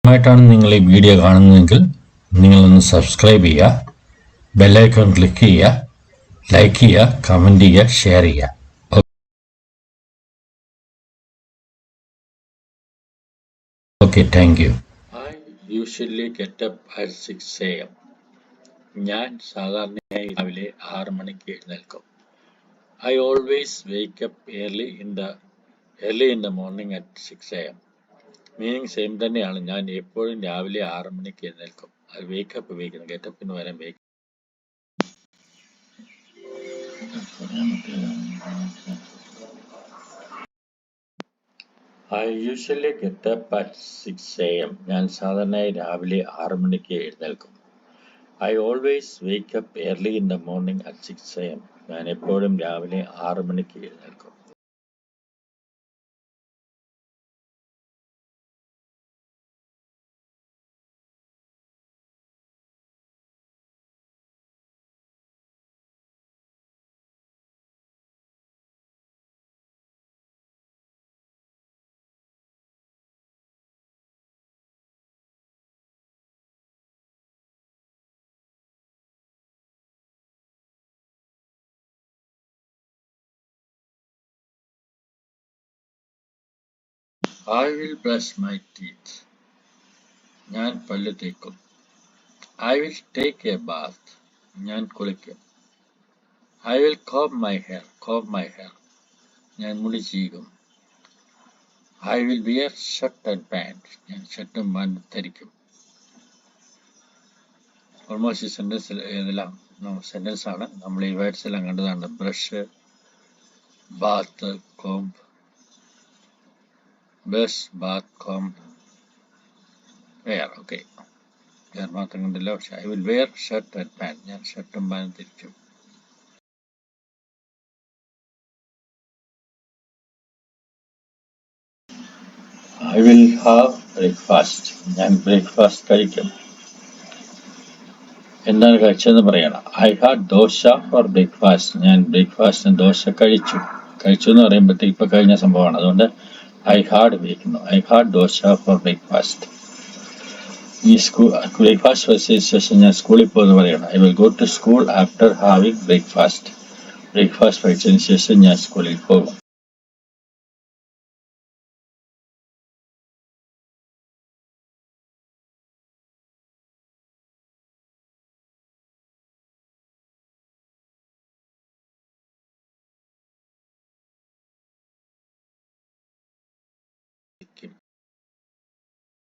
ആയിട്ടാണ് നിങ്ങൾ ഈ വീഡിയോ കാണുന്നതെങ്കിൽ നിങ്ങളൊന്ന് സബ്സ്ക്രൈബ് ചെയ്യുക, ബെല്ലൈക്കൺ ക്ലിക്ക് ചെയ്യുക, ലൈക്ക് ചെയ്യുക, കമൻറ്റ് ചെയ്യുക, ഷെയർ ചെയ്യുക. Okay, thank you. I usually get up at 6 a.m. ഞാൻ സാധാരണയായി രാവിലെ 6 മണിക്ക് എഴുന്നേൽക്കും. I always wake up early in the morning at 6 a.m. Meaning same തന്നെയാണ്. ഞാൻ എപ്പോഴും രാവിലെ 6 മണിക്ക് എഴുന്നേൽക്കും. അത് വേക്കപ്പ് ഉപയോഗിക്കുന്നു. ഗെറ്റപ്പിന് പകരം wake. I usually get up at 6 a.m. ഞാൻ സാധാരണയായി രാവിലെ 6 മണിക്ക് എഴുന്നേൽക്കും. I always wake up early in the morning at 6 a.m. ഞാൻ എപ്പോഴും രാവിലെ 6 മണിക്ക് എഴുന്നേൽക്കും. I will brush my teeth. ഞാൻ പല്ല് തേക്കും. I will take a bath. ഞാൻ കുളിക്കും. I will comb my hair. ഞാൻ മുടി ചീകും. I will wear shirt and pant. ഞാൻ ഷർട്ടും പാൻറ്റും ധരിക്കും. ഓൾമോസ്റ്റ് ഈ സെൻറ്റൻസ് ഇതെല്ലാം സെൻറ്റൻസ് ആണ്. നമ്മൾ ഈ വേർഡ്സ് എല്ലാം കണ്ടതാണ്. Brush, bath, comb, comb, wear. Okay, wear മാത്രം കണ്ടില്ല. പക്ഷെ I will wear shirt and pant. ഞാൻ ഷർട്ടും പാൻറ്റും ധരിക്കും. I will have breakfast. ഞാൻ ബ്രേക്ക്ഫാസ്റ്റ് കഴിക്കും. എന്താണ് കഴിച്ചതെന്ന് പറയണം. I had dosa for breakfast. ഞാൻ ബ്രേക്ക്ഫാസ്റ്റിന് ദോശ കഴിച്ചു. കഴിച്ചു എന്ന് പറയുമ്പോഴത്തേക്ക് ഇപ്പം കഴിഞ്ഞ സംഭവമാണ്. അതുകൊണ്ട് I had ഉപയോഗിക്കുന്നു. I had dosa for breakfast. ഈ ബ്രേക്ക്ഫാസ്റ്റ് കഴിച്ചതിന് ശേഷം ഞാൻ സ്കൂളിൽ പോകുമെന്ന് പറയണം. I will go to school after having breakfast. Breakfast കഴിച്ചതിന് ശേഷം ഞാൻ സ്കൂളിൽ പോകും.